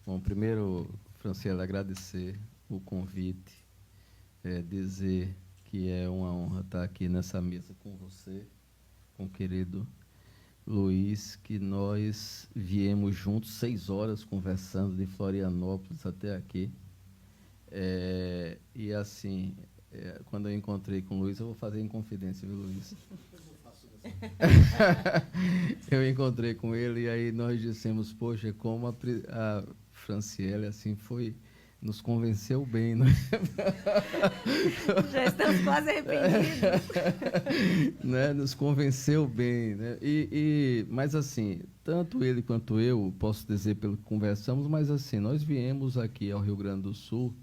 Bom, primeiro, Franciele, agradecer o convite, dizer que é uma honra estar aqui nessa mesa com você, com o querido Luiz, que nós viemos juntos 6 horas conversando de Florianópolis até aqui. E assim, quando eu encontrei com o Luiz, eu vou fazer em confidência, viu, Luiz? Eu encontrei com ele e aí nós dissemos, poxa, como a Franciele assim nos convenceu bem, né? Já estamos quase arrependidos. Né? Nos convenceu bem, né? Mas assim, tanto ele quanto eu, posso dizer pelo que conversamos, mas assim, nós viemos aqui ao Rio Grande do Sul,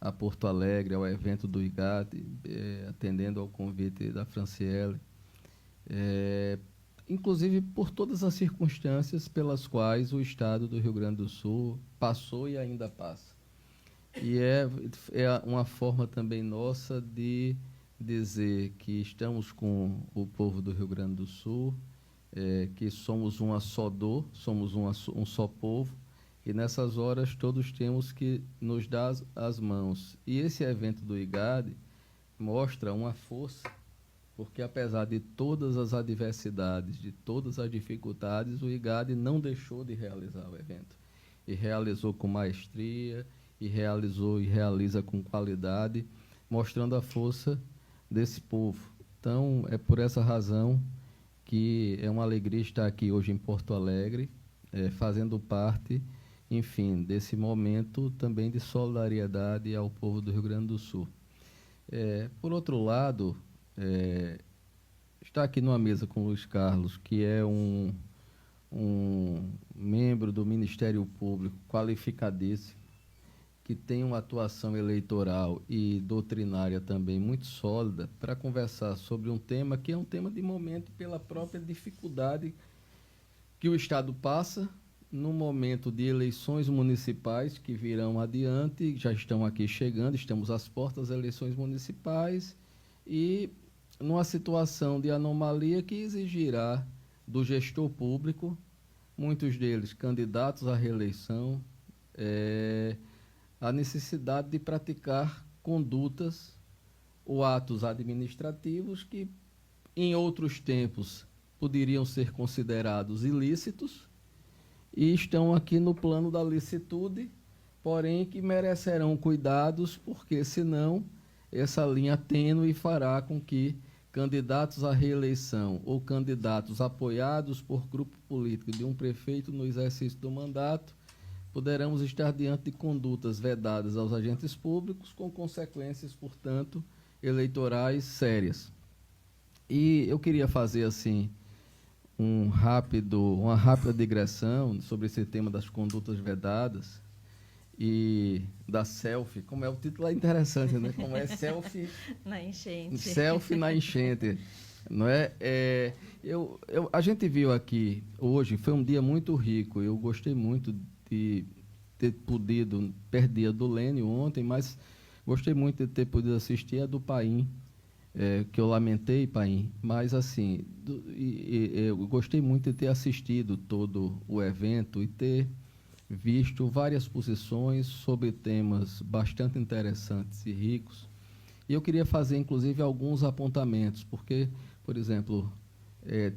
a Porto Alegre, ao evento do IGAD, atendendo ao convite da Franciele, inclusive por todas as circunstâncias pelas quais o Estado do Rio Grande do Sul passou e ainda passa. E é uma forma também nossa de dizer que estamos com o povo do Rio Grande do Sul, que somos uma só dor, somos um só povo, e nessas horas todos temos que nos dar as mãos. E esse evento do IGAD mostra uma força, porque apesar de todas as adversidades, de todas as dificuldades, o IGAD não deixou de realizar o evento. E realizou com maestria, e realizou e realiza com qualidade, mostrando a força desse povo. Então, é por essa razão que é uma alegria estar aqui hoje em Porto Alegre, fazendo parte, enfim, desse momento também de solidariedade ao povo do Rio Grande do Sul. Por outro lado, estar aqui numa mesa com o Luiz Carlos, que é um membro do Ministério Público qualificadíssimo, que tem uma atuação eleitoral e doutrinária também muito sólida, para conversar sobre um tema que é um tema de momento pela própria dificuldade que o Estado passa no momento de eleições municipais que virão adiante, já estão aqui chegando, estamos às portas das eleições municipais e numa situação de anomalia que exigirá do gestor público, muitos deles candidatos à reeleição, a necessidade de praticar condutas ou atos administrativos que, em outros tempos, poderiam ser considerados ilícitos e estão aqui no plano da licitude, porém que merecerão cuidados, porque senão essa linha tênue fará com que candidatos à reeleição ou candidatos apoiados por grupo político de um prefeito no exercício do mandato poderemos estar diante de condutas vedadas aos agentes públicos, com consequências, portanto, eleitorais sérias. E eu queria fazer, assim, uma rápida digressão sobre esse tema das condutas vedadas e da selfie, como o título é interessante, né? Como é selfie na enchente. Selfie na enchente, não é? A gente viu aqui hoje, foi um dia muito rico, eu gostei muito de ter podido, perdi a do Lênio ontem, mas gostei muito de ter podido assistir a do Paim, que eu lamentei, Paim, mas assim, eu gostei muito de ter assistido todo o evento e ter visto várias posições sobre temas bastante interessantes e ricos. E eu queria fazer, inclusive, alguns apontamentos, porque, por exemplo,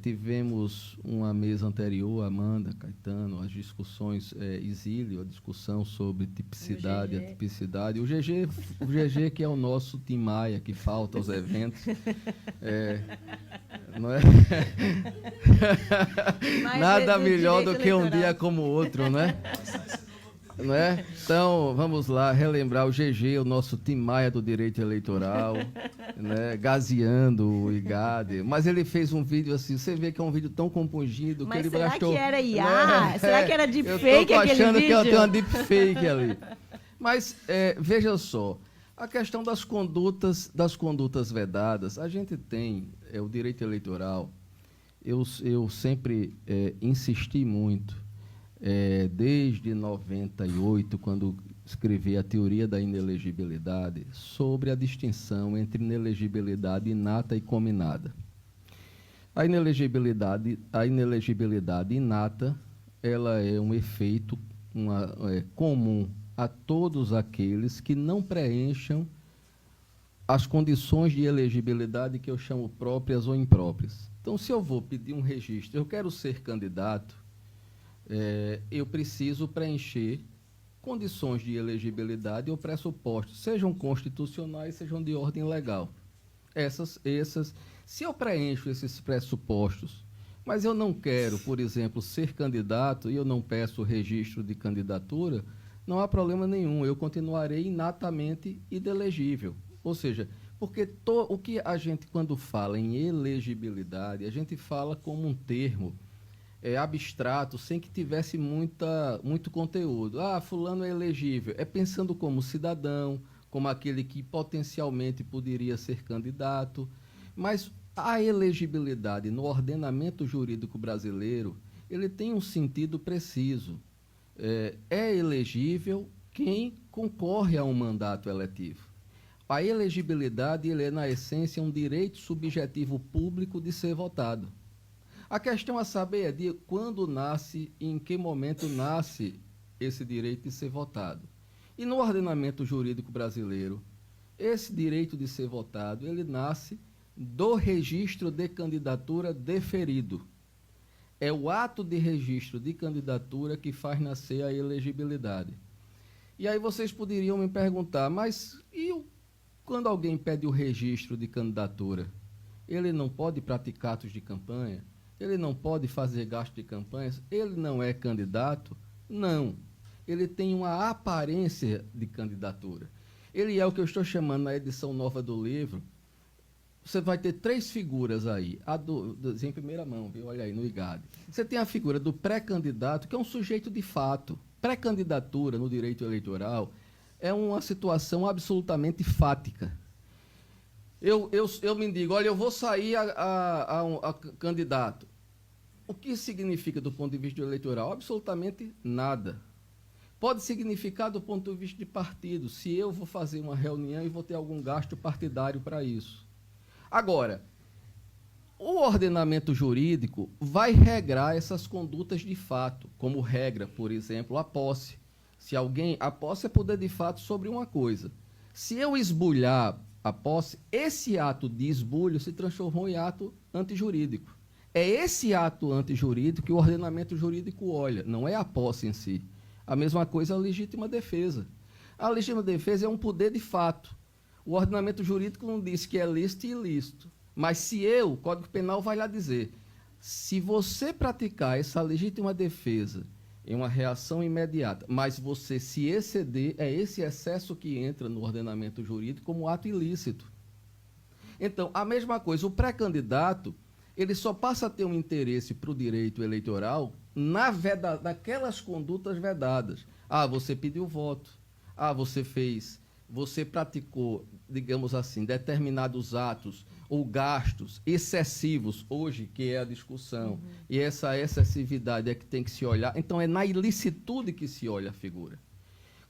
tivemos uma mesa anterior, Amanda, Caetano, as discussões, Exílio, a discussão sobre tipicidade, a tipicidade. O GG, que é o nosso Tim Maia, que falta aos eventos. Não é? Nada melhor do que um dia como o outro, né? Não é? Então, vamos lá, relembrar o GG, o nosso Tim Maia do direito eleitoral, né? Gazeando o IGAD. Mas ele fez um vídeo assim, você vê que é um vídeo tão compungido que ele gastou... Mas será que era IA? Né? Será que era deepfake aquele vídeo? Eu estou achando que tem uma deepfake ali. Mas, veja só, a questão das condutas vedadas, a gente tem o direito eleitoral, eu sempre insisti muito, desde 98, quando escrevi a teoria da inelegibilidade, sobre a distinção entre inelegibilidade inata e cominada. A inelegibilidade inata, ela é um efeito comum a todos aqueles que não preencham as condições de elegibilidade que eu chamo próprias ou impróprias. Então, se eu vou pedir um registro, eu quero ser candidato, eu preciso preencher condições de elegibilidade ou pressupostos, sejam constitucionais, sejam de ordem legal. Se eu preencho esses pressupostos, mas eu não quero, por exemplo, ser candidato e eu não peço o registro de candidatura, não há problema nenhum, eu continuarei inatamente inelegível. Ou seja, porque o que a gente, quando fala em elegibilidade, a gente fala como um termo abstrato, sem que tivesse muito conteúdo. Ah, fulano é elegível. É pensando como cidadão, como aquele que potencialmente poderia ser candidato. Mas a elegibilidade no ordenamento jurídico brasileiro, ele tem um sentido preciso. É elegível quem concorre a um mandato eletivo. A elegibilidade, ele é, na essência, um direito subjetivo público de ser votado. A questão a saber é de quando nasce e em que momento nasce esse direito de ser votado. E no ordenamento jurídico brasileiro, esse direito de ser votado, ele nasce do registro de candidatura deferido. É o ato de registro de candidatura que faz nascer a elegibilidade. E aí vocês poderiam me perguntar, mas quando alguém pede o registro de candidatura, ele não pode praticar atos de campanha? Ele não pode fazer gasto de campanhas? Ele não é candidato? Não. Ele tem uma aparência de candidatura. Ele é o que eu estou chamando na edição nova do livro. Você vai ter 3 figuras aí, em primeira mão, viu? Olha aí, no IGAD. Você tem a figura do pré-candidato, que é um sujeito de fato. Pré-candidatura no direito eleitoral é uma situação absolutamente fática. Eu me digo, olha, eu vou sair a candidato. O que significa do ponto de vista eleitoral? Absolutamente nada. Pode significar do ponto de vista de partido, se eu vou fazer uma reunião e vou ter algum gasto partidário para isso. Agora, o ordenamento jurídico vai regrar essas condutas de fato, como regra, por exemplo, a posse. A posse é poder de fato sobre uma coisa. Se eu esbulhar a posse, esse ato de esbulho se transformou em ato antijurídico. É esse ato antijurídico que o ordenamento jurídico olha, não é a posse em si. A mesma coisa a legítima defesa. A legítima defesa é um poder de fato. O ordenamento jurídico não diz que é lícito e ilícito. Mas o Código Penal vai lá dizer, se você praticar essa legítima defesa em uma reação imediata, mas você se exceder, é esse excesso que entra no ordenamento jurídico como ato ilícito. Então, a mesma coisa, o pré-candidato, ele só passa a ter um interesse para o direito eleitoral naquelas condutas vedadas. Ah, você pediu voto. Ah, você praticou, digamos assim, determinados atos ou gastos excessivos, hoje, que é a discussão, e essa excessividade é que tem que se olhar. Então, é na ilicitude que se olha a figura.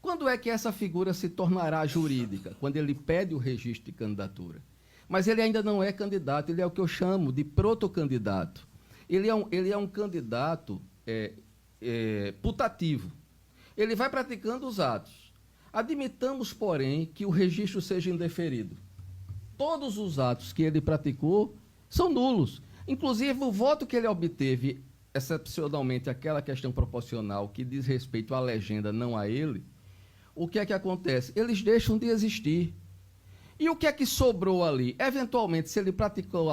Quando é que essa figura se tornará jurídica? Quando ele pede o registro de candidatura. Mas ele ainda não é candidato, ele é o que eu chamo de protocandidato. Ele é um candidato putativo. Ele vai praticando os atos. Admitamos, porém, que o registro seja indeferido. Todos os atos que ele praticou são nulos. Inclusive, o voto que ele obteve, excepcionalmente aquela questão proporcional que diz respeito à legenda, não a ele, o que é que acontece? Eles deixam de existir. E o que é que sobrou ali? Eventualmente, se ele praticou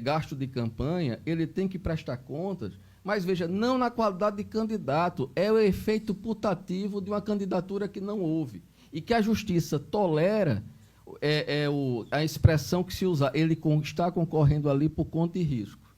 gasto de campanha, ele tem que prestar contas, mas veja, não na qualidade de candidato, é o efeito putativo de uma candidatura que não houve. E que a justiça tolera a expressão que se usa, ele está concorrendo ali por conta e risco.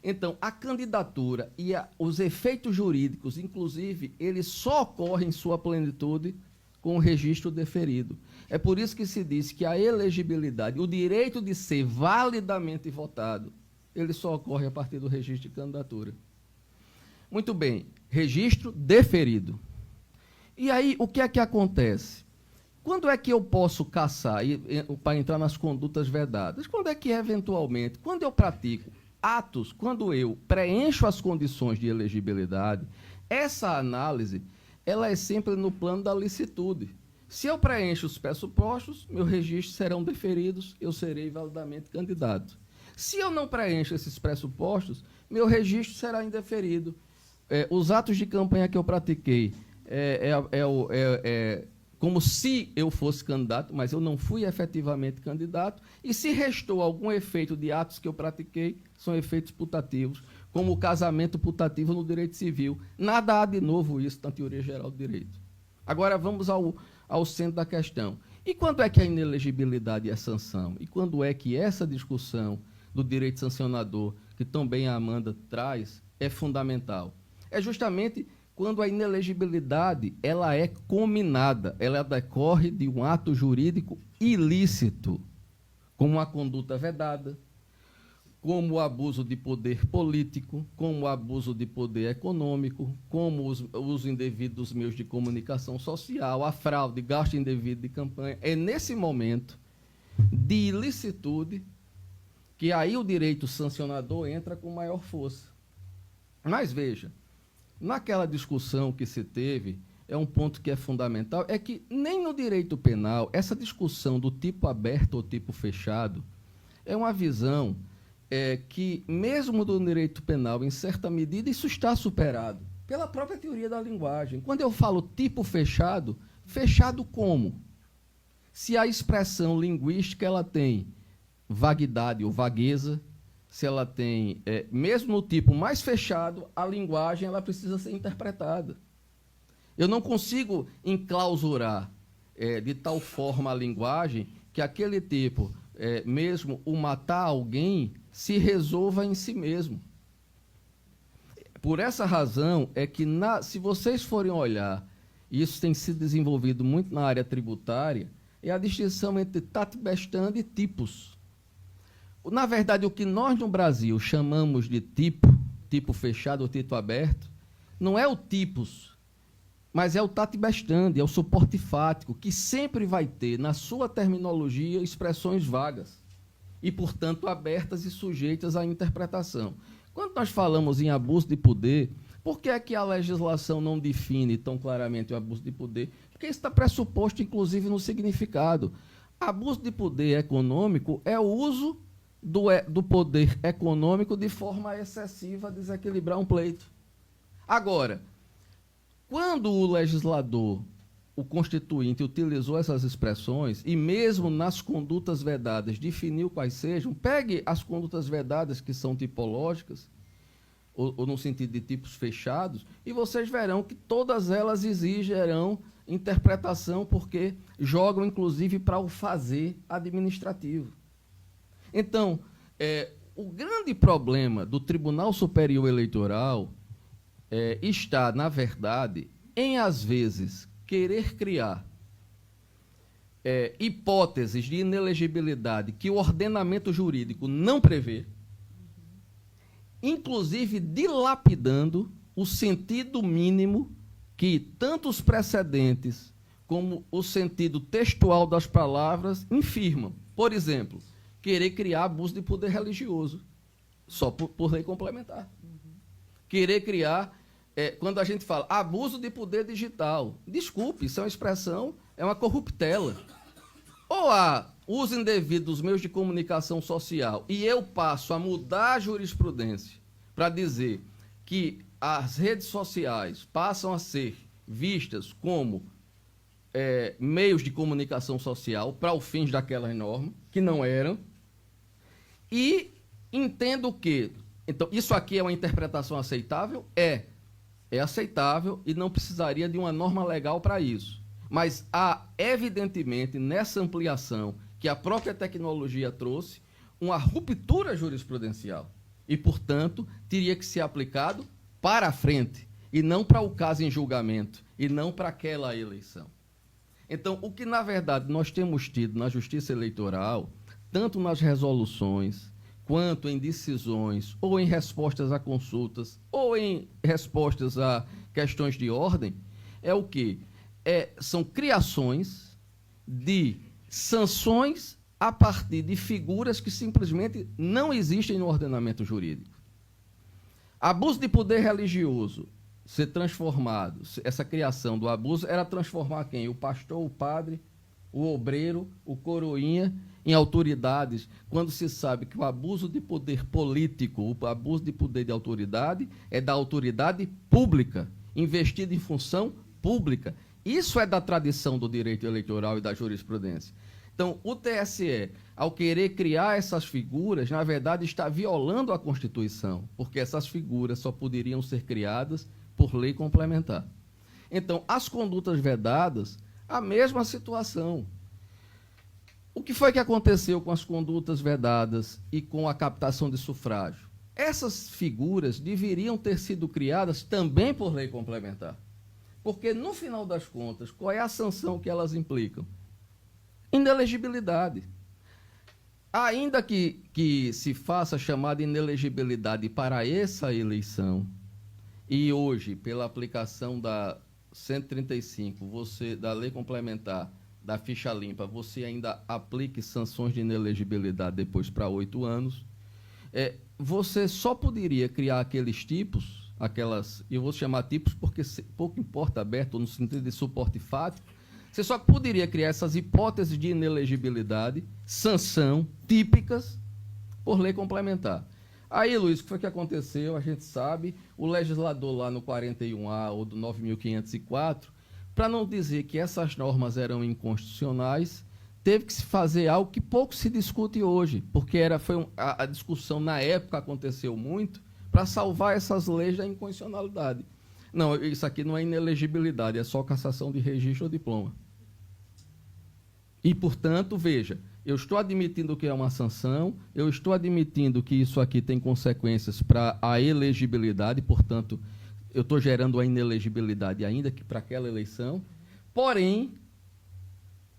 Então, a candidatura e os efeitos jurídicos, inclusive, eles só ocorrem em sua plenitude com o registro deferido. É por isso que se diz que a elegibilidade, o direito de ser validamente votado, ele só ocorre a partir do registro de candidatura. Muito bem, registro deferido. E aí, o que é que acontece? Quando é que eu posso caçar para entrar nas condutas vedadas? Quando é que, eventualmente, quando eu pratico atos, quando eu preencho as condições de elegibilidade, essa análise ela é sempre no plano da licitude. Se eu preencho os pressupostos, meus registros serão deferidos, eu serei validamente candidato. Se eu não preencho esses pressupostos, meu registro será indeferido. Os atos de campanha que eu pratiquei como se eu fosse candidato, mas eu não fui efetivamente candidato, e se restou algum efeito de atos que eu pratiquei, são efeitos putativos, como o casamento putativo no direito civil. Nada há de novo isso na teoria geral do direito. Agora vamos ao centro da questão. E quando é que a inelegibilidade é sanção? E quando é que essa discussão do direito sancionador, que também a Amanda traz, é fundamental? É justamente quando a inelegibilidade ela é cominada, ela decorre de um ato jurídico ilícito, como a conduta vedada, como o abuso de poder político, como o abuso de poder econômico, como o uso indevido dos meios de comunicação social, a fraude, gasto indevido de campanha. É nesse momento de ilicitude que aí o direito sancionador entra com maior força. Mas veja, naquela discussão que se teve, é um ponto que é fundamental, é que nem no direito penal, essa discussão do tipo aberto ou tipo fechado é uma visão que, mesmo do direito penal, em certa medida, isso está superado pela própria teoria da linguagem. Quando eu falo tipo fechado, fechado como? Se a expressão linguística ela tem vaguidade ou vagueza, se ela tem, mesmo no tipo mais fechado, a linguagem ela precisa ser interpretada. Eu não consigo enclausurar de tal forma a linguagem que aquele tipo, mesmo o matar alguém, se resolva em si mesmo. Por essa razão é que, se vocês forem olhar, e isso tem sido desenvolvido muito na área tributária, é a distinção entre tatbestando e tipos. Na verdade, o que nós no Brasil chamamos de tipo fechado ou tipo aberto, não é o tipos, mas é o tatbestando, é o suporte fático, que sempre vai ter, na sua terminologia, expressões vagas e, portanto, abertas e sujeitas à interpretação. Quando nós falamos em abuso de poder, por que é que a legislação não define tão claramente o abuso de poder? Porque isso está pressuposto, inclusive, no significado. Abuso de poder econômico é o uso do poder econômico de forma excessiva a desequilibrar um pleito. Agora, quando o legislador, o constituinte, utilizou essas expressões, e mesmo nas condutas vedadas definiu quais sejam, pegue as condutas vedadas que são tipológicas, ou no sentido de tipos fechados, e vocês verão que todas elas exigirão interpretação, porque jogam, inclusive, para o fazer administrativo. Então, o grande problema do Tribunal Superior Eleitoral está, na verdade, em, às vezes, querer criar hipóteses de inelegibilidade que o ordenamento jurídico não prevê, inclusive dilapidando o sentido mínimo que tanto os precedentes como o sentido textual das palavras infirmam. Por exemplo, querer criar abuso de poder religioso, só por lei complementar. Querer criar, quando a gente fala abuso de poder digital, desculpe, isso é uma expressão, é uma corruptela. Ou há uso indevido dos meios de comunicação social e eu passo a mudar a jurisprudência para dizer que as redes sociais passam a ser vistas como meios de comunicação social para os fins daquelas normas, que não eram, e entendo que, então, isso aqui é uma interpretação aceitável? É aceitável e não precisaria de uma norma legal para isso. Mas há, evidentemente, nessa ampliação que a própria tecnologia trouxe, uma ruptura jurisprudencial. E, portanto, teria que ser aplicado para a frente, e não para o caso em julgamento, e não para aquela eleição. Então, o que, na verdade, nós temos tido na Justiça Eleitoral, tanto nas resoluções, quanto em decisões, ou em respostas a consultas, ou em respostas a questões de ordem, é o quê? São criações de sanções a partir de figuras que simplesmente não existem no ordenamento jurídico. Abuso de poder religioso ser transformado, essa criação do abuso era transformar quem? O pastor, o padre, o obreiro, o coroinha, em autoridades, quando se sabe que o abuso de poder político, o abuso de poder de autoridade, é da autoridade pública, investida em função pública. Isso é da tradição do direito eleitoral e da jurisprudência. Então, o TSE, ao querer criar essas figuras, na verdade está violando a Constituição, porque essas figuras só poderiam ser criadas por lei complementar. Então, as condutas vedadas, a mesma situação. O que foi que aconteceu com as condutas vedadas e com a captação de sufrágio? Essas figuras deveriam ter sido criadas também por lei complementar. Porque, no final das contas, qual é a sanção que elas implicam? Inelegibilidade. Ainda que se faça chamada inelegibilidade para essa eleição, e hoje, pela aplicação da 135, da lei complementar, da ficha limpa, você ainda aplique sanções de inelegibilidade depois para 8 anos, você só poderia criar aqueles tipos, eu vou chamar tipos porque pouco importa aberto no sentido de suporte fático, você só poderia criar essas hipóteses de inelegibilidade, sanção, típicas, por lei complementar. Aí, Luiz, o que foi que aconteceu? A gente sabe, o legislador lá no 41A ou do 9.504, para não dizer que essas normas eram inconstitucionais, teve que se fazer algo que pouco se discute hoje, porque a discussão na época aconteceu muito para salvar essas leis da inconstitucionalidade. Não, isso aqui não é inelegibilidade, é só cassação de registro ou diploma. E, portanto, veja, eu estou admitindo que é uma sanção, eu estou admitindo que isso aqui tem consequências para a elegibilidade, portanto, eu estou gerando a inelegibilidade ainda que para aquela eleição, porém,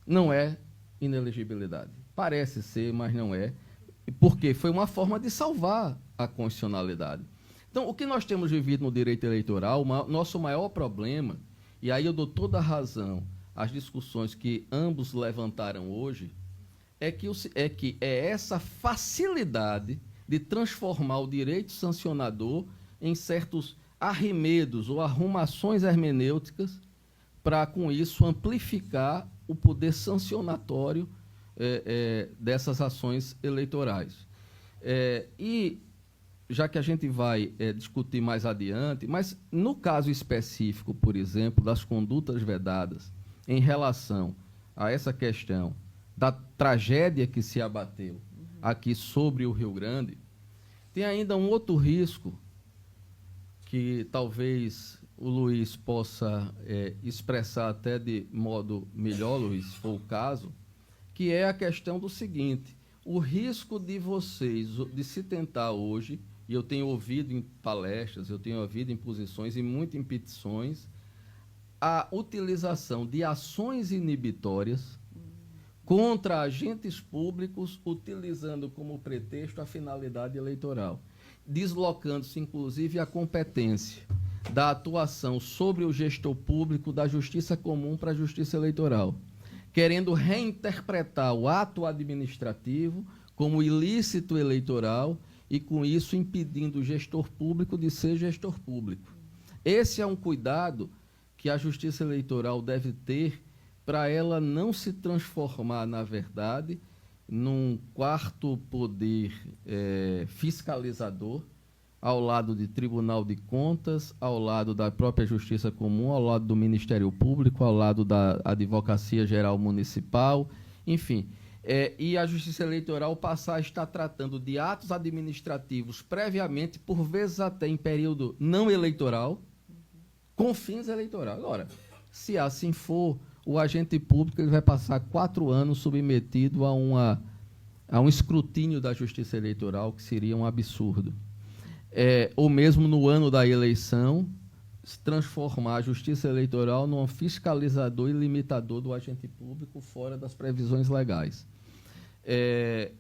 não é inelegibilidade. Parece ser, mas não é, porque foi uma forma de salvar a constitucionalidade. Então, o que nós temos vivido no direito eleitoral, nosso maior problema, e aí eu dou toda a razão às discussões que ambos levantaram hoje, é que essa facilidade de transformar o direito sancionador em certos arremedos ou arrumações hermenêuticas para, com isso, amplificar o poder sancionatório dessas ações eleitorais. E já que a gente vai discutir mais adiante, mas no caso específico, por exemplo, das condutas vedadas em relação a essa questão da tragédia que se abateu aqui sobre o Rio Grande, tem ainda um outro risco que talvez o Luiz possa expressar até de modo melhor, Luiz, se for o caso, que é a questão do seguinte: o risco de vocês, de se tentar hoje, e eu tenho ouvido em palestras, eu tenho ouvido em posições e muito em petições, a utilização de ações inibitórias contra agentes públicos, utilizando como pretexto a finalidade eleitoral, deslocando-se, inclusive, a competência da atuação sobre o gestor público da justiça comum para a justiça eleitoral, querendo reinterpretar o ato administrativo como ilícito eleitoral e, com isso, impedindo o gestor público de ser gestor público. Esse é um cuidado que a justiça eleitoral deve ter para ela não se transformar, na verdade, num quarto poder fiscalizador, ao lado de Tribunal de Contas, ao lado da própria Justiça Comum, ao lado do Ministério Público, ao lado da Advocacia Geral Municipal, enfim. E a Justiça Eleitoral passar a estar tratando de atos administrativos previamente, por vezes até em período não eleitoral, com fins eleitorais. Agora, se assim for, o agente público ele vai passar 4 anos submetido a um escrutínio da Justiça Eleitoral, que seria um absurdo. Ou mesmo no ano da eleição, se transformar a Justiça Eleitoral num fiscalizador e limitador do agente público fora das previsões legais. É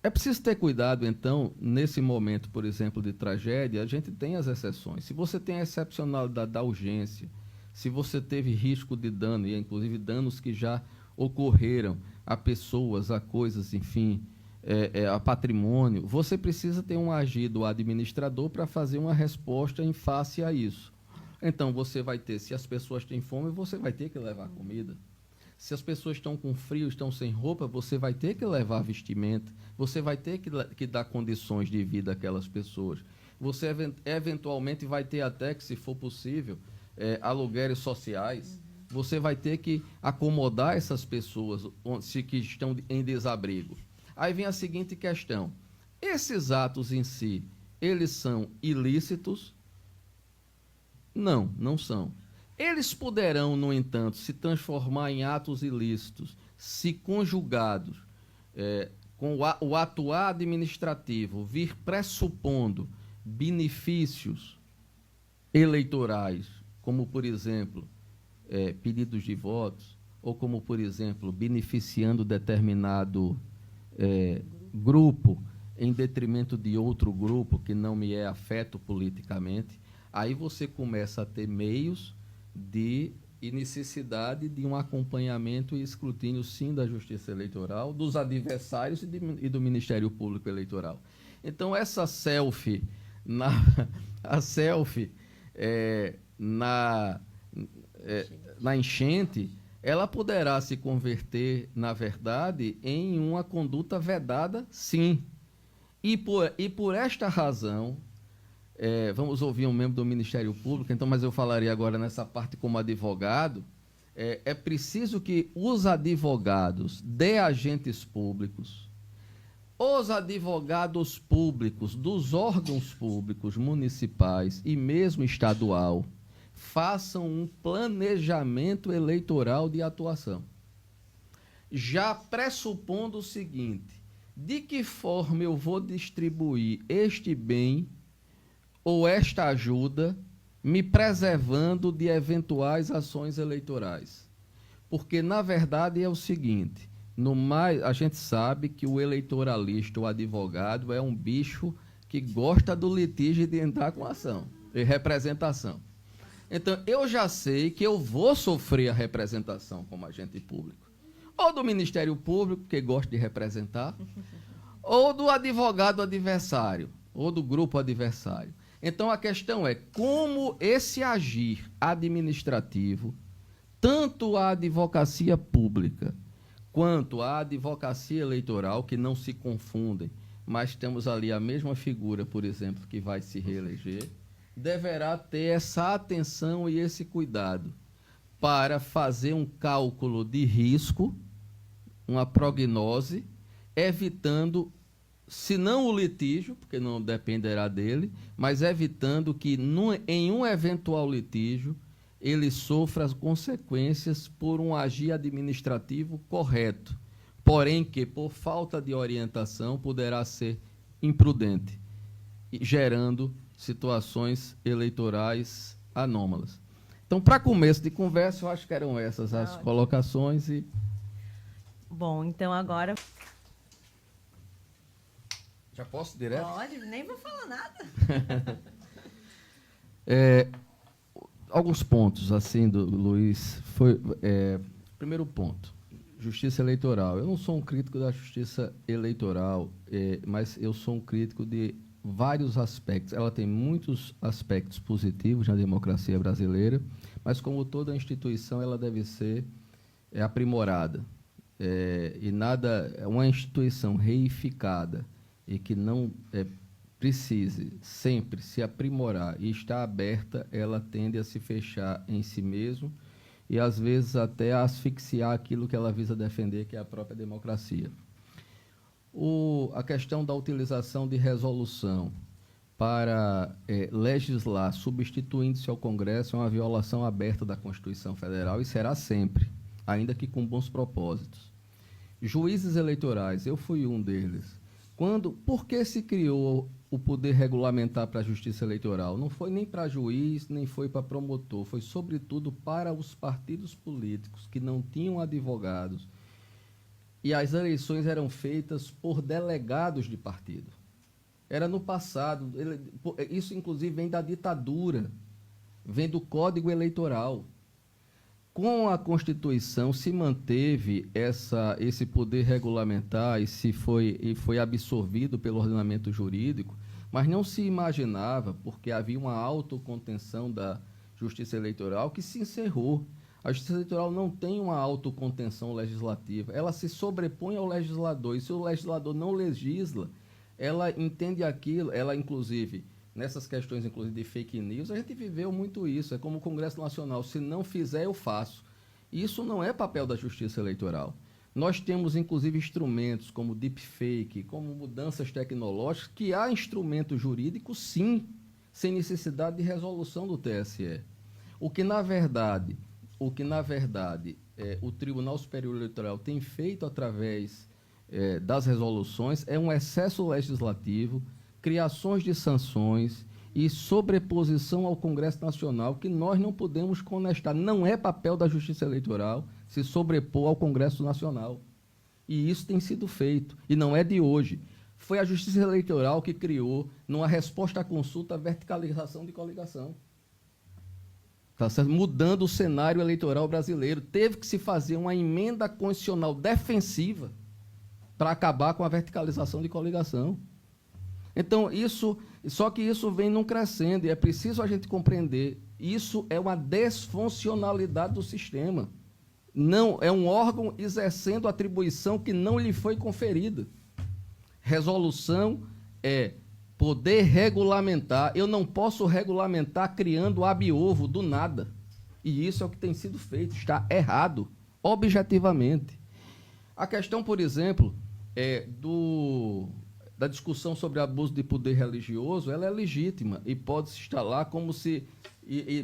preciso ter cuidado, então, nesse momento, por exemplo, de tragédia, a gente tem as exceções. Se você tem a excepcionalidade da urgência, se você teve risco de dano, e inclusive danos que já ocorreram a pessoas, a coisas, enfim, a patrimônio, você precisa ter um agir do administrador para fazer uma resposta em face a isso. Então, você vai ter, se as pessoas têm fome, você vai ter que levar comida. Se as pessoas estão com frio, estão sem roupa, você vai ter que levar vestimenta, você vai ter que dar condições de vida àquelas pessoas. Você, eventualmente, vai ter até que, se for possível, aluguéis sociais. Você vai ter que acomodar essas pessoas que estão em desabrigo. Aí vem a seguinte questão. Esses atos em si, eles são ilícitos? Não, não são. Eles poderão, no entanto, se transformar em atos ilícitos, se conjugados com o atuar administrativo vir pressupondo benefícios eleitorais, como, por exemplo, pedidos de votos, ou como, por exemplo, beneficiando determinado grupo em detrimento de outro grupo que não me é afeto politicamente, aí você começa a ter meios e necessidade de um acompanhamento e escrutínio, sim, da Justiça Eleitoral, dos adversários e do Ministério Público Eleitoral. Então, essa selfie na enchente, ela poderá se converter, na verdade, em uma conduta vedada, sim. E por esta razão, vamos ouvir um membro do Ministério Público, então, mas eu falaria agora nessa parte como advogado. É preciso que os advogados de agentes públicos, os advogados públicos dos órgãos públicos municipais e mesmo estadual façam um planejamento eleitoral de atuação, já pressupondo o seguinte: de que forma eu vou distribuir este bem ou esta ajuda, me preservando de eventuais ações eleitorais. Porque, na verdade, é o seguinte, a gente sabe que o eleitoralista, o advogado, é um bicho que gosta do litígio e de entrar com ação e representação. Então, eu já sei que eu vou sofrer a representação como agente público, ou do Ministério Público, que gosta de representar, ou do advogado adversário, ou do grupo adversário. Então, a questão é como esse agir administrativo, tanto a advocacia pública quanto a advocacia eleitoral, que não se confundem, mas temos ali a mesma figura, por exemplo, que vai se reeleger, deverá ter essa atenção e esse cuidado para fazer um cálculo de risco, uma prognose, evitando, se não o litígio, porque não dependerá dele, mas evitando que, em um eventual litígio, ele sofra as consequências por um agir administrativo correto, porém que, por falta de orientação, poderá ser imprudente, gerando situações eleitorais anômalas. Então, para começo de conversa, eu acho que eram essas as colocações. Bom, então agora... Já posso direto? Pode, nem vou falar nada. Alguns pontos, assim, do Luiz. Primeiro ponto, justiça eleitoral. Eu não sou um crítico da justiça eleitoral, mas eu sou um crítico de vários aspectos. Ela tem muitos aspectos positivos na democracia brasileira, mas, como toda instituição, ela deve ser aprimorada. Uma instituição reificada e que não precise sempre se aprimorar e estar aberta, ela tende a se fechar em si mesmo e, às vezes, até a asfixiar aquilo que ela visa defender, que é a própria democracia. A questão da utilização de resolução para legislar, substituindo-se ao Congresso, é uma violação aberta da Constituição Federal e será sempre, ainda que com bons propósitos. Juízes eleitorais, eu fui um deles. Por que se criou o poder regulamentar para a Justiça Eleitoral? Não foi nem para juiz, nem foi para promotor, foi, sobretudo, para os partidos políticos que não tinham advogados. E as eleições eram feitas por delegados de partido. Era no passado, isso inclusive vem da ditadura, vem do Código Eleitoral. com a Constituição se manteve esse poder regulamentar e foi absorvido pelo ordenamento jurídico, mas não se imaginava, porque havia uma autocontenção da Justiça Eleitoral que se encerrou. A Justiça Eleitoral não tem uma autocontenção legislativa, ela se sobrepõe ao legislador, e se o legislador não legisla, ela entende aquilo, ela inclusive, nessas questões inclusive de fake news, a gente viveu muito isso, é como o Congresso Nacional, se não fizer eu faço. Isso não é papel da Justiça Eleitoral. Nós temos inclusive instrumentos como deepfake, como mudanças tecnológicas, que há instrumento jurídico sim, sem necessidade de resolução do TSE. O que na verdade o Tribunal Superior Eleitoral tem feito através das resoluções é um excesso legislativo, criações de sanções e sobreposição ao Congresso Nacional, que nós não podemos contestar. Não é papel da Justiça Eleitoral se sobrepor ao Congresso Nacional. E isso tem sido feito, e não é de hoje. Foi a Justiça Eleitoral que criou, numa resposta à consulta, a verticalização de coligação. Tá certo? Mudando o cenário eleitoral brasileiro. Teve que se fazer uma emenda constitucional defensiva para acabar com a verticalização de coligação. Então, só que isso vem num crescendo, e é preciso a gente compreender, isso é uma desfuncionalidade do sistema. Não, é um órgão exercendo atribuição que não lhe foi conferida. Resolução é poder regulamentar. Eu não posso regulamentar criando ab-ovo do nada. E isso é o que tem sido feito. Está errado, objetivamente. A questão, por exemplo, da discussão sobre abuso de poder religioso, ela é legítima e pode se instalar como se...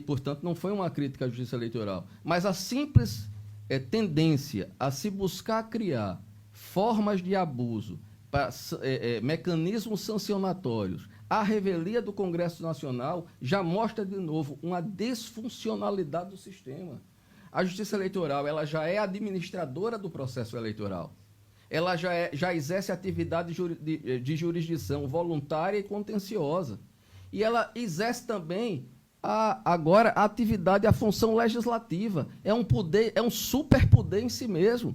portanto, não foi uma crítica à Justiça Eleitoral. Mas a simples tendência a se buscar criar formas de abuso, mecanismos sancionatórios, a revelia do Congresso Nacional já mostra de novo uma desfuncionalidade do sistema. A Justiça Eleitoral ela já é administradora do processo eleitoral. Ela já exerce atividade de jurisdição voluntária e contenciosa. E ela exerce também agora a atividade, a função legislativa. É um poder, é um superpoder em si mesmo.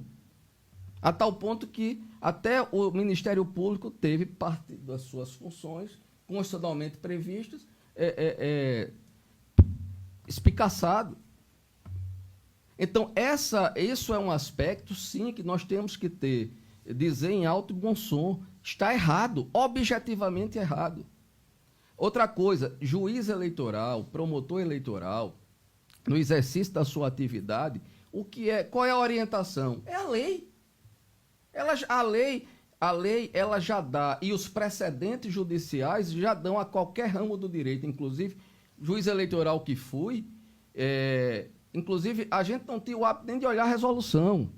A tal ponto que até o Ministério Público teve parte das suas funções constitucionalmente previstas espicaçado. Então, isso é um aspecto, sim, que nós temos que dizer em alto e bom som. Está errado, objetivamente errado. Outra coisa, juiz eleitoral, promotor eleitoral, no exercício da sua atividade, qual é a orientação? É a lei. A lei ela já dá, e os precedentes judiciais já dão a qualquer ramo do direito, inclusive juiz eleitoral que fui, inclusive a gente não tinha o hábito nem de olhar a resolução.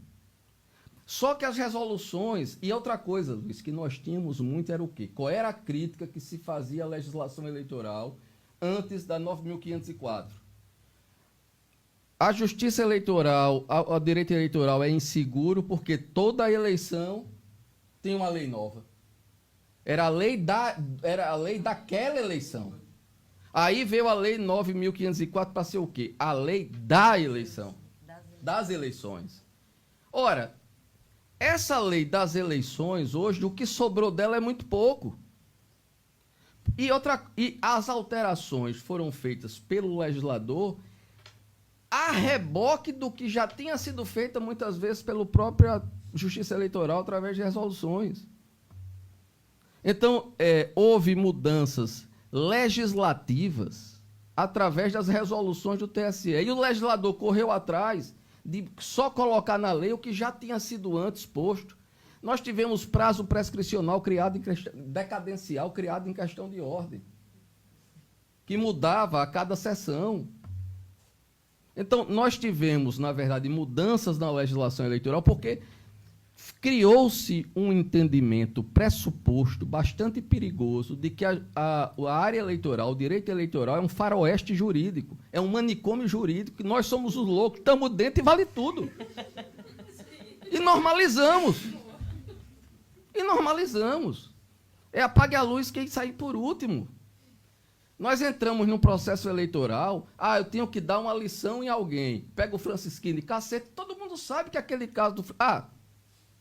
Só que as resoluções, e outra coisa, Luiz, que nós tínhamos muito era o quê? Qual era a crítica que se fazia à legislação eleitoral antes da 9.504? A justiça eleitoral, o direito eleitoral é inseguro porque toda eleição tem uma lei nova. Era a lei daquela eleição. Aí veio a lei 9.504 para ser o quê? A lei da eleição. Das eleições. Ora, essa lei das eleições, hoje, o que sobrou dela é muito pouco. E as alterações foram feitas pelo legislador a reboque do que já tinha sido feita muitas vezes pela própria Justiça Eleitoral através de resoluções. Então, houve mudanças legislativas através das resoluções do TSE. E o legislador correu atrás de só colocar na lei o que já tinha sido antes posto. Nós tivemos prazo prescricional decadencial criado em questão de ordem, que mudava a cada sessão. Então, nós tivemos, na verdade, mudanças na legislação eleitoral, porque criou-se um entendimento pressuposto bastante perigoso de que a área eleitoral, o direito eleitoral é um faroeste jurídico, é um manicômio jurídico, que nós somos os loucos, estamos dentro e vale tudo. E normalizamos. É apague a luz quem sair por último. Nós entramos num processo eleitoral, eu tenho que dar uma lição em alguém. Pega o Francisquini, cacete, todo mundo sabe que aquele caso do...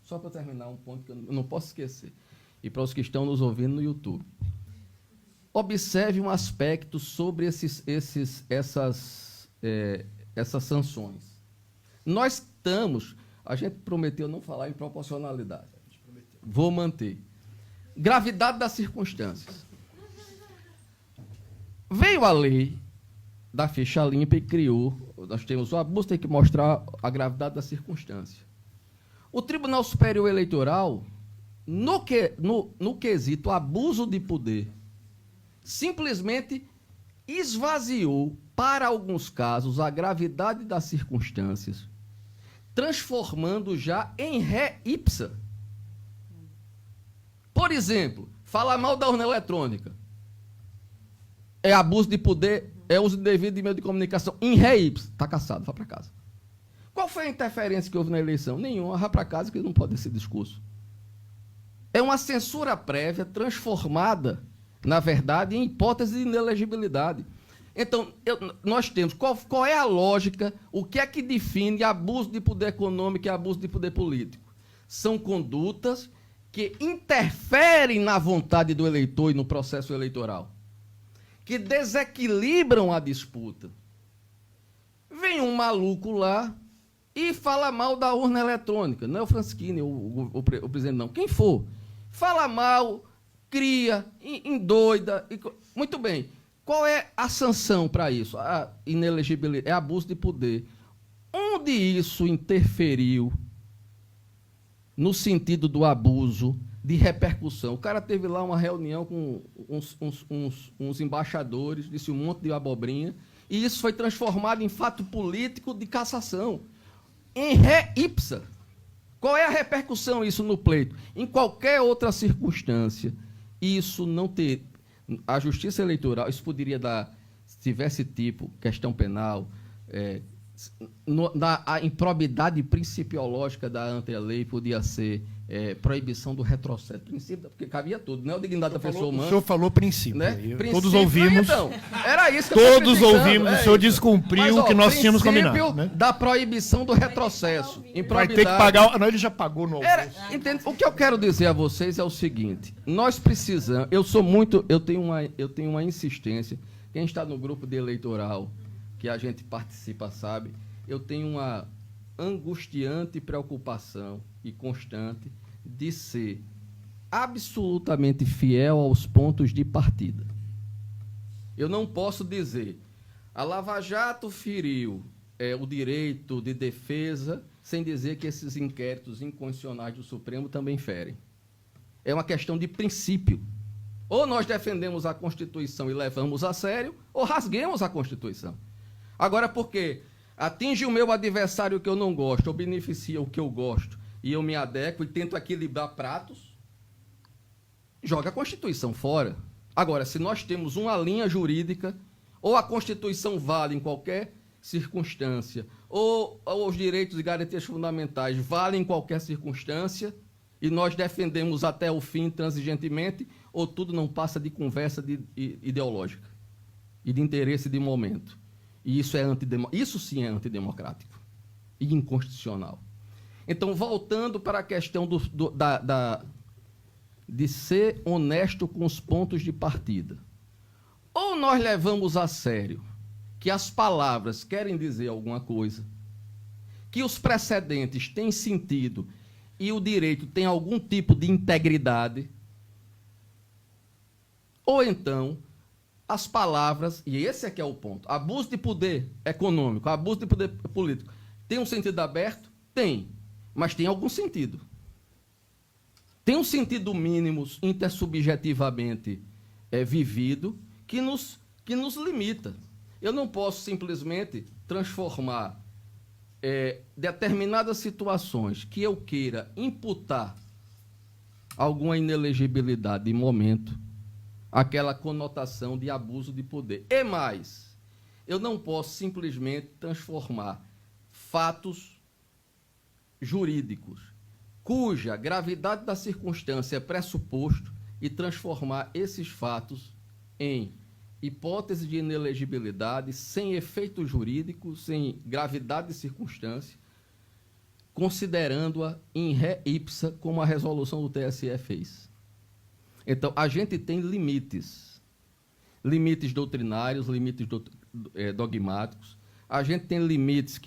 só para terminar um ponto que eu não posso esquecer, e para os que estão nos ouvindo no YouTube. Observe um aspecto sobre essas sanções. Nós estamos... A gente prometeu não falar em proporcionalidade. Vou manter. Gravidade das circunstâncias. Veio a lei da ficha limpa e criou, nós temos o abuso, tem que mostrar a gravidade da circunstância. O Tribunal Superior Eleitoral, no quesito abuso de poder, simplesmente esvaziou, para alguns casos, a gravidade das circunstâncias, transformando já em ré ipsa. Por exemplo, falar mal da urna eletrônica é abuso de poder, é uso indevido de meio de comunicação, em ré ipsa. Está cassado, vá para casa. Qual foi a interferência que houve na eleição? Nenhuma, vá para casa, que não pode esse discurso. É uma censura prévia transformada, na verdade, em hipótese de inelegibilidade. Então, nós temos... Qual é a lógica? O que é que define abuso de poder econômico e abuso de poder político? São condutas que interferem na vontade do eleitor e no processo eleitoral, que desequilibram a disputa. Vem um maluco lá e fala mal da urna eletrônica. Não é o Francisquini, o presidente, não. Quem for. Fala mal, cria, endoida. Muito bem. Qual é a sanção para isso? A inelegibilidade, é abuso de poder. Onde isso interferiu no sentido do abuso de repercussão? O cara teve lá uma reunião com uns embaixadores, disse um monte de abobrinha, e isso foi transformado em fato político de cassação. Em ré ipsa. Qual é a repercussão isso no pleito? Em qualquer outra circunstância, isso não ter... A justiça eleitoral, isso poderia dar, se tivesse tipo, questão penal, a improbidade principiológica da ante-lei podia ser proibição do retrocesso. Princípio, porque cabia tudo, não é a dignidade da pessoa humana. O senhor falou princípio. Né? Todos ouvimos. Então, era isso que todos ouvimos, o senhor descumpriu o que nós tínhamos combinado. Né? Da proibição do retrocesso. Vai ter que pagar. Não, ele já pagou no almoço. Entende? O que eu quero dizer a vocês é o seguinte: nós precisamos. Eu tenho uma insistência. Quem está no grupo de eleitoral que a gente participa sabe, eu tenho uma angustiante preocupação e constante de ser absolutamente fiel aos pontos de partida. Eu não posso dizer a Lava Jato feriu o direito de defesa sem dizer que esses inquéritos inconstitucionais do Supremo também ferem. É uma questão de princípio. Ou nós defendemos a Constituição e levamos a sério, ou rasguemos a Constituição. Agora, porque atinge o meu adversário que eu não gosto, ou beneficia o que eu gosto, e eu me adequo e tento equilibrar pratos, joga a Constituição fora. Agora, se nós temos uma linha jurídica, ou a Constituição vale em qualquer circunstância, ou os direitos e garantias fundamentais valem em qualquer circunstância, e nós defendemos até o fim transigentemente, ou tudo não passa de conversa ideológica e de interesse de momento. E isso sim é antidemocrático e inconstitucional. Então, voltando para a questão de ser honesto com os pontos de partida. Ou nós levamos a sério que as palavras querem dizer alguma coisa, que os precedentes têm sentido e o direito tem algum tipo de integridade, ou então as palavras, e esse é que é o ponto, abuso de poder econômico, abuso de poder político, tem um sentido aberto? Tem, mas tem algum sentido. Tem um sentido mínimo, intersubjetivamente vivido, que nos limita. Eu não posso simplesmente transformar determinadas situações que eu queira imputar alguma inelegibilidade de momento, aquela conotação de abuso de poder. E mais, eu não posso simplesmente transformar fatos jurídicos, cuja gravidade da circunstância é pressuposto, e transformar esses fatos em hipótese de inelegibilidade, sem efeito jurídico, sem gravidade de circunstância, considerando-a in re ipsa, como a resolução do TSE fez. Então, a gente tem limites doutrinários, limites dogmáticos, a gente tem limites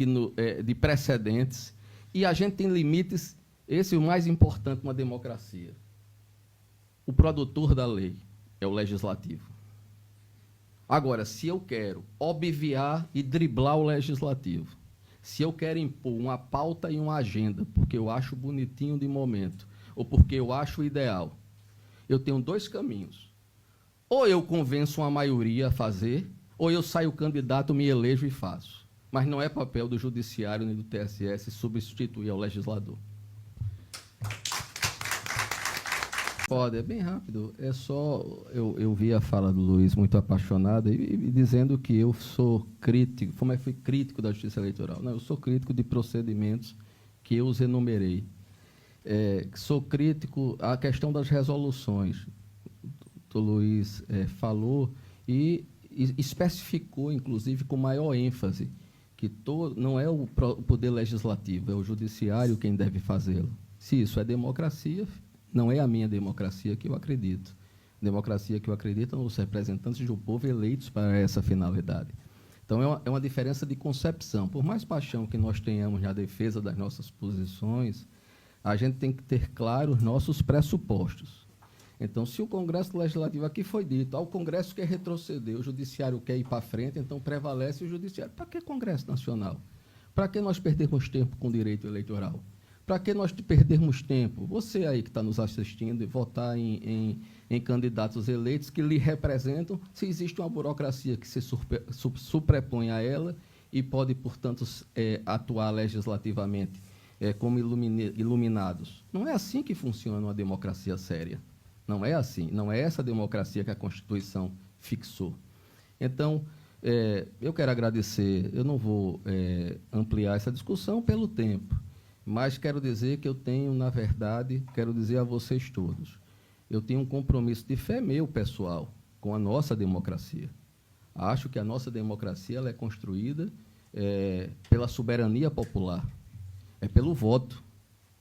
de precedentes, e a gente tem limites, esse é o mais importante numa democracia. O produtor da lei é o legislativo. Agora, se eu quero obviar e driblar o legislativo, se eu quero impor uma pauta e uma agenda, porque eu acho bonitinho de momento, ou porque eu acho ideal, eu tenho dois caminhos. Ou eu convenço uma maioria a fazer, ou eu saio candidato, me elejo e faço. Mas não é papel do judiciário nem do TSE se substituir ao legislador. Pode, é bem rápido. É só... Eu vi a fala do Luiz muito apaixonada e dizendo que eu sou crítico, como é que fui crítico da Justiça Eleitoral? Não, eu sou crítico de procedimentos que eu os enumerei. Sou crítico à questão das resoluções. O Luiz falou e especificou, inclusive, com maior ênfase, que não é o poder legislativo, é o judiciário quem deve fazê-lo. Se isso é democracia, não é a minha democracia que eu acredito. Democracia que eu acredito são os representantes do povo eleitos para essa finalidade. Então, é uma diferença de concepção. Por mais paixão que nós tenhamos na defesa das nossas posições, a gente tem que ter claro os nossos pressupostos. Então, se o Congresso Legislativo, aqui foi dito, o Congresso quer retroceder, o Judiciário quer ir para frente, então prevalece o Judiciário. Para que Congresso Nacional? Para que nós perdermos tempo com o direito eleitoral? Para que nós perdermos tempo? Você aí que está nos assistindo e votar em candidatos eleitos que lhe representam, se existe uma burocracia que se suprepõe a ela e pode, portanto, atuar legislativamente como iluminados. Não é assim que funciona uma democracia séria. Não é assim. Não é essa democracia que a Constituição fixou. Então, eu quero agradecer. Eu não vou ampliar essa discussão pelo tempo, mas quero dizer que eu tenho, na verdade, quero dizer a vocês todos, eu tenho um compromisso de fé meu, pessoal, com a nossa democracia. Acho que a nossa democracia ela é construída pela soberania popular, é pelo voto,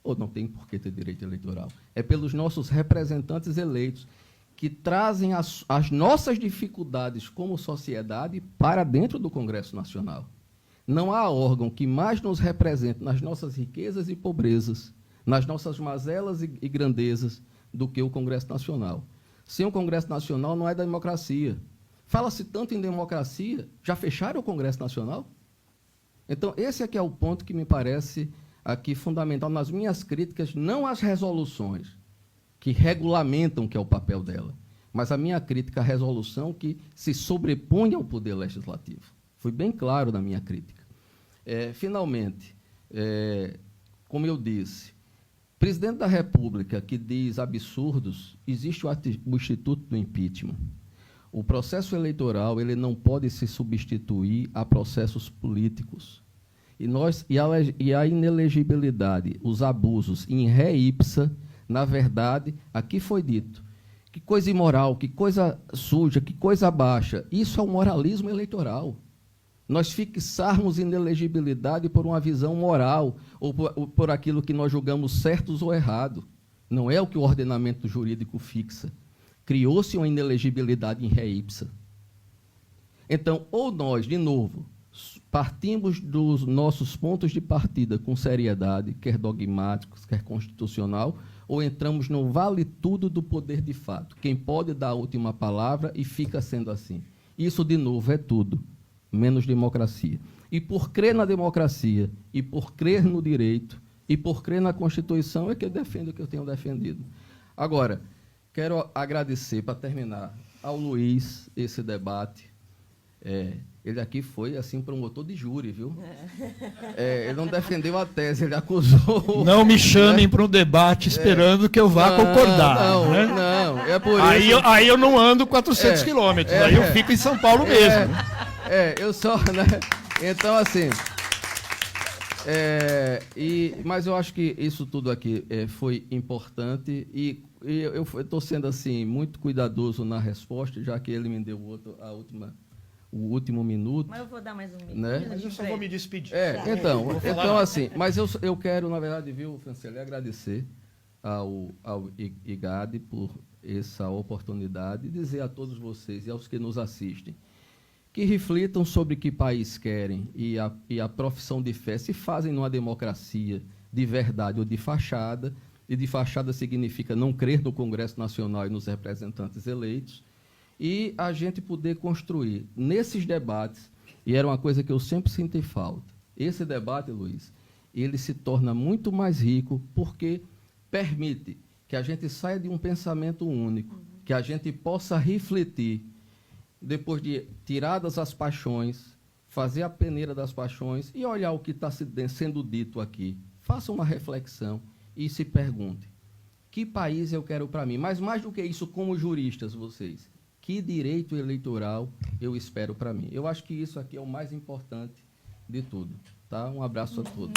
ou não tem por que ter direito eleitoral, é pelos nossos representantes eleitos, que trazem as nossas dificuldades como sociedade para dentro do Congresso Nacional. Não há órgão que mais nos represente nas nossas riquezas e pobrezas, nas nossas mazelas e grandezas, do que o Congresso Nacional. Sem o Congresso Nacional não é democracia. Fala-se tanto em democracia, já fecharam o Congresso Nacional? Então, esse aqui é o ponto que me parece aqui fundamental nas minhas críticas, não às resoluções que regulamentam que é o papel dela, mas a minha crítica à resolução que se sobrepõe ao poder legislativo. Fui bem claro na minha crítica. Finalmente, como eu disse, presidente da República que diz absurdos, existe o instituto do impeachment. O processo eleitoral ele não pode se substituir a processos políticos. E a inelegibilidade, os abusos in re ipsa, na verdade, aqui foi dito, que coisa imoral, que coisa suja, que coisa baixa. Isso é o moralismo eleitoral. Nós fixarmos inelegibilidade por uma visão moral ou por aquilo que nós julgamos certos ou errado. Não é o que o ordenamento jurídico fixa. Criou-se uma inelegibilidade in re ipsa. Então, ou nós, de novo, partimos dos nossos pontos de partida com seriedade, quer dogmáticos, quer constitucional, ou entramos no vale tudo do poder de fato. Quem pode dar a última palavra e fica sendo assim. Isso, de novo, é tudo, menos democracia. E por crer na democracia, e por crer no direito, e por crer na Constituição, é que eu defendo o que eu tenho defendido. Agora, quero agradecer, para terminar, ao Luiz esse debate. Ele aqui foi, assim, promotor de júri, viu? Ele não defendeu a tese, ele acusou... Não me chamem para um debate esperando que eu vá concordar. Não, é por aí isso... Aí eu não ando 400 quilômetros, aí eu fico em São Paulo mesmo. Eu só... Né? Então, assim... Mas eu acho que isso tudo aqui foi importante e eu estou sendo assim muito cuidadoso na resposta, já que ele me deu o último minuto. Mas eu vou dar mais um minuto. Né? Mas eu só vou me despedir. Então assim, mas eu quero, na verdade, viu, Franciele, agradecer ao IGAD por essa oportunidade e dizer a todos vocês e aos que nos assistem que reflitam sobre que país querem e a profissão de fé se fazem numa democracia de verdade ou de fachada, e de fachada significa não crer no Congresso Nacional e nos representantes eleitos, e a gente poder construir nesses debates, e era uma coisa que eu sempre senti falta, esse debate, Luiz, ele se torna muito mais rico porque permite que a gente saia de um pensamento único, que a gente possa refletir depois de tiradas as paixões, fazer a peneira das paixões e olhar o que está sendo dito aqui. Faça uma reflexão e se pergunte, que país eu quero para mim? Mas mais do que isso, como juristas, vocês, que direito eleitoral eu espero para mim? Eu acho que isso aqui é o mais importante de tudo. Tá? Um abraço a todos.